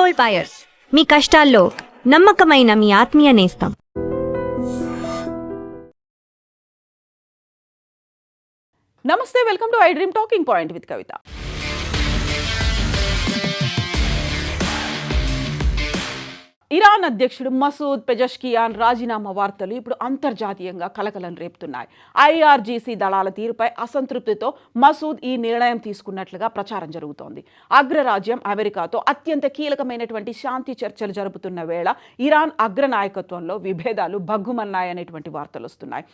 Gold buyers, మీ కష్టాల్లో నమ్మకమైన మీ ఆత్మీయ నేస్తం. నమస్తే, welcome to I dream talking point with Kavitha. Iran అధ్యక్షుడు మసూద్ పెజెష్కియాన్ రాజీనామా వార్తలు ఇప్పుడు అంతర్జాతీయంగా కలకలం రేపుతున్నాయి. ఐఆర్జీసీ దళాల తీరుపై అసంతృప్తితో మసూద్ ఈ నిర్ణయం తీసుకున్నట్లుగా ప్రచారం జరుగుతోంది. అగ్రరాజ్యం అమెరికాతో అత్యంత కీలకమైనటువంటి శాంతి చర్చలు జరుపుతున్న వేళ ఇరాన్ అగ్రనాయకత్వంలో విభేదాలు భగ్గుమన్నాయనేటువంటి వార్తలు వస్తున్నాయి.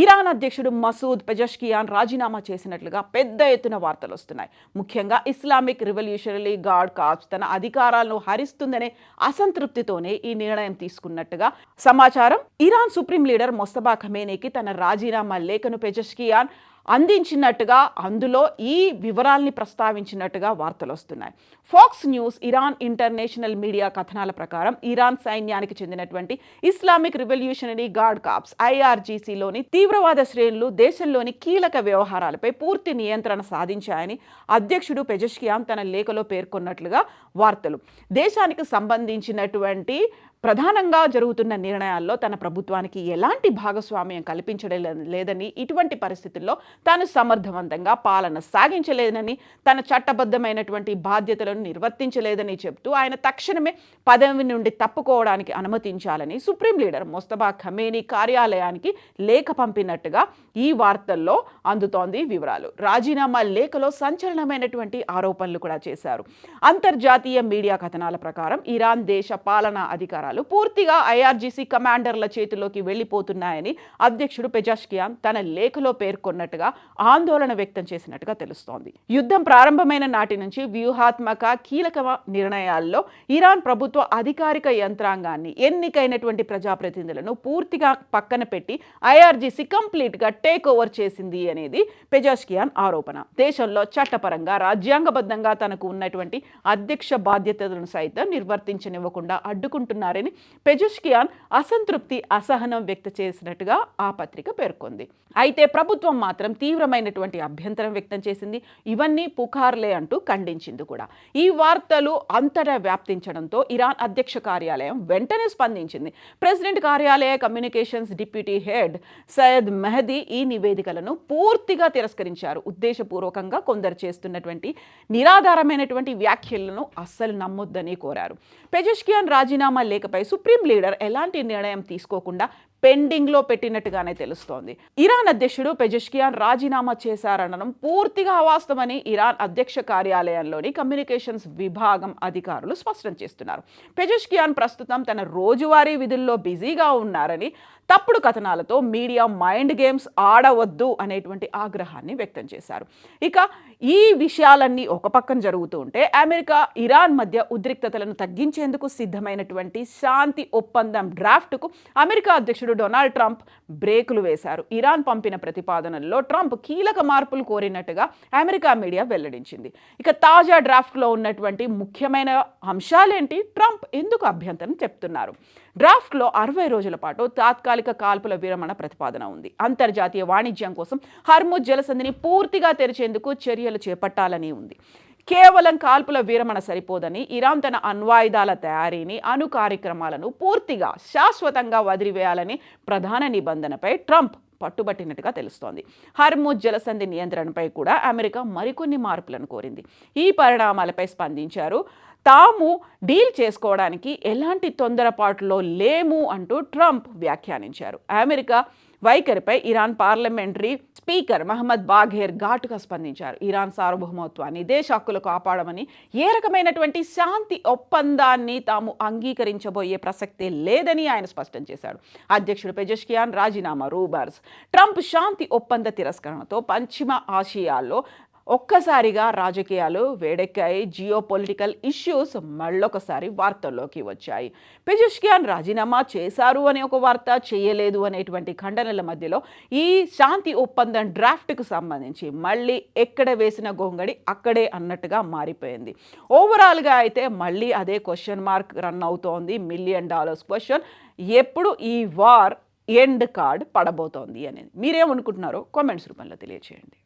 ఇరాన్ అధ్యక్షుడు మసూద్ పెజెష్కియాన్ రాజీనామా చేసినట్లుగా పెద్ద ఎత్తున వార్తలు వస్తున్నాయి. ముఖ్యంగా ఇస్లామిక్ రివల్యూషనరీ గార్డ్ కార్ప్స్ తన అధికారాలను హరిస్తుందనే అసంతృప్తితోనే ఈ నిర్ణయం తీసుకున్నట్టుగా సమాచారం. ఇరాన్ సుప్రీం లీడర్ మొస్తబా ఖమేనీకి తన రాజీనామా లేఖను పెజెష్కియాన్ అందించినట్టుగా, అందులో ఈ వివరాల్ని ప్రస్తావించినట్టుగా వార్తలు వస్తున్నాయి. Fox News Iran international media కథనాల ప్రకారం ఇరాన్ సైన్యానికి చెందినటువంటి ఇస్లామిక్ రివల్యూషనరీ గార్డ్ కార్ప్స్ ఐఆర్జీసీలోని తీవ్రవాద శ్రేణులు దేశంలోని కీలక వ్యవహారాలపై పూర్తి నియంత్రణ సాధించాయని అధ్యక్షుడు పెజెష్కియాన్ తన లేఖలో పేర్కొన్నట్లుగా వార్తలు. దేశానికి సంబంధించినటువంటి ప్రధానంగా జరుగుతున్న నిర్ణయాల్లో తన ప్రభుత్వానికి ఎలాంటి భాగస్వామ్యం కల్పించడం లేదని, ఇటువంటి పరిస్థితుల్లో తాను సమర్థవంతంగా పాలన సాగించలేదని, తన చట్టబద్ధమైనటువంటి బాధ్యతలను నిర్వర్తించలేదని చెబుతూ ఆయన తక్షణమే పదవి నుండి తప్పుకోవడానికి అనుమతించాలని సుప్రీం లీడర్ మొస్తబా ఖమేనీ కార్యాలయానికి లేఖ పంపినట్టుగా ఈ వార్తల్లో అందుతోంది వివరాలు. రాజీనామా లేఖలో సంచలనమైనటువంటి ఆరోపణలు కూడా చేశారు. అంతర్జాతీయ మీడియా కథనాల ప్రకారం ఇరాన్ దేశ పాలనా అధికారాలు పూర్తిగా ఐఆర్జీసీ కమాండర్ల చేతిలోకి వెళ్లిపోతున్నాయని అధ్యక్షుడు పెజెష్కియాన్ తన లేఖలో పేర్కొన్నట్టుగా ఆందోళన వ్యక్తం చేసినట్టుగా తెలుస్తోంది. యుద్ధం ప్రారంభమైన నాటి నుంచి వ్యూహాత్మక కీలక నిర్ణయాల్లో ఇరాన్ ప్రభుత్వ అధికారిక యంత్రాంగాన్ని, ఎన్నికైనటువంటి ప్రజాప్రతినిధులను పూర్తిగా పక్కన పెట్టి ఐఆర్జీసీ కంప్లీట్ గా టేక్ ఓవర్ చేసింది అనేది పెజెష్కియాన్ ఆరోపణ. దేశంలో చట్టపరంగా రాజ్యాంగబద్ధంగా తనకు ఉన్నటువంటి అధ్యక్ష బాధ్యతలను సైతం నిర్వర్తించనివ్వకుండా అడ్డుకుంటున్నారని పెజెష్కియాన్ అసంతృప్తి, అసహనం వ్యక్తం చేసినట్టుగా ఆ పత్రిక పేర్కొంది. అయితే ప్రభుత్వం మాత్రం తీవ్రమైనటువంటి అభ్యంతరం వ్యక్తం చేసింది. ఇవన్నీ పుకార్లే అంటూ ఖండించింది కూడా. ఈ వార్తలు అంతటా వ్యాప్తించడంతో ఇరాన్ అధ్యక్ష కార్యాలయం వెంటనే స్పందించింది. ప్రెసిడెంట్ కార్యాలయ communications deputy head Syed Mehdi ఈ నివేదికలను పూర్తిగా తిరస్కరించారు. ఉద్దేశపూర్వకంగా కొందరు చేస్తున్నటువంటి నిరాధారమైనటువంటి వ్యాఖ్యలను అస్సలు నమ్మొద్దని కోరారు. పెజెష్కియాన్ రాజీనామా లేఖపై సుప్రీం లీడర్ ఎలాంటి నిర్ణయం తీసుకోకుండా పెండింగ్లో పెట్టినట్టుగానే తెలుస్తోంది. ఇరాన్ అధ్యక్షుడు పెజెష్కియాన్ రాజీనామా చేశారనడం పూర్తిగా అవాస్తవమని ఇరాన్ అధ్యక్ష కార్యాలయంలోని కమ్యూనికేషన్స్ విభాగం అధికారులు స్పష్టం చేస్తున్నారు. పెజెష్కియాన్ ప్రస్తుతం తన రోజువారీ విధుల్లో బిజీగా ఉన్నారని, తప్పుడు కథనాలతో మీడియా మైండ్ గేమ్స్ ఆడవద్దు అనేటువంటి ఆగ్రహాన్ని వ్యక్తం చేశారు. ఇక ఈ విషయాలన్నీ ఒక పక్కన జరుగుతూ ఉంటే, అమెరికా ఇరాన్ మధ్య ఉద్రిక్తతలను తగ్గించేందుకు సిద్ధమైనటువంటి శాంతి ఒప్పందం డ్రాఫ్ట్కు అమెరికా అధ్యక్షుడు డొనాల్డ్ ట్రంప్ బ్రేకులు వేశారు. ఇరాన్ పంపిన ప్రతిపాదనల్లో ట్రంప్ కీలక మార్పులు కోరినట్టుగా అమెరికా మీడియా వెల్లడించింది. ఇక తాజా డ్రాఫ్ట్లో ఉన్నటువంటి ముఖ్యమైన అంశాలేంటి, ట్రంప్ ఎందుకు అభ్యంతరం చెప్తున్నారు? డ్రాఫ్ట్లో 60 రోజుల పాటు తాత్కాలిక కాల్పుల విరమణ ప్రతిపాదన ఉంది. అంతర్జాతీయ వాణిజ్యం కోసం హర్ముజ్ జలసంధిని పూర్తిగా తెరిచేందుకు చర్యలు చేపట్టాలని ఉంది. కేవలం కాల్పుల విరమణ సరిపోదని, ఇరాన్ తన అణ్వాయుధాల తయారీని, అణు కార్యక్రమాలను పూర్తిగా శాశ్వతంగా వదిలివేయాలని ప్రధాన నిబంధనపై ట్రంప్ పట్టుబట్టినట్టుగా తెలుస్తోంది. హర్ముజ్ జలసంధి నియంత్రణపై కూడా అమెరికా మరికొన్ని మార్పులను కోరింది. ఈ పరిణామాలపై స్పందించారు. తాము డీల్ చేసుకోవడానికి ఎలాంటి తొందరపాటులో లేము అంటూ ట్రంప్ వ్యాఖ్యానించారు. అమెరికా వైఖరిపై Iran parliamentary speaker Mohammad Bagher ఘాటుగా స్పందించారు. ఇరాన్ సార్వభౌమత్వాన్ని, దేశ హక్కులు కాపాడమని ఏ రకమైనటువంటి శాంతి ఒప్పందాన్ని తాము అంగీకరించబోయే ప్రసక్తే లేదని ఆయన స్పష్టం చేశారు. అధ్యక్షుడు పెజెష్కియాన్ రాజీనామా రూమర్స్, ట్రంప్ శాంతి ఒప్పంద తిరస్కరణతో పశ్చిమ ఆసియాలో ఒక్కసారిగా రాజకీయాలు వేడెక్కాయి. జియో పొలిటికల్ ఇష్యూస్ మళ్ళొకసారి వార్తల్లోకి వచ్చాయి. పెజెష్కియాన్ రాజీనామా చేశారు అనే ఒక వార్త, చేయలేదు అనేటువంటి ఖండనల మధ్యలో ఈ శాంతి ఒప్పందం డ్రాఫ్ట్కు సంబంధించి మళ్ళీ ఎక్కడ వేసిన గొంగడి అక్కడే అన్నట్టుగా మారిపోయింది. ఓవరాల్గా అయితే మళ్ళీ అదే క్వశ్చన్ మార్క్ రన్ అవుతోంది. $1 మిలియన్ క్వశ్చన్, ఎప్పుడు ఈ వార్ ఎండ్ కార్డ్ పడబోతోంది అనేది. మీరేమనుకుంటున్నారో కామెంట్స్ రూపంలో తెలియచేయండి.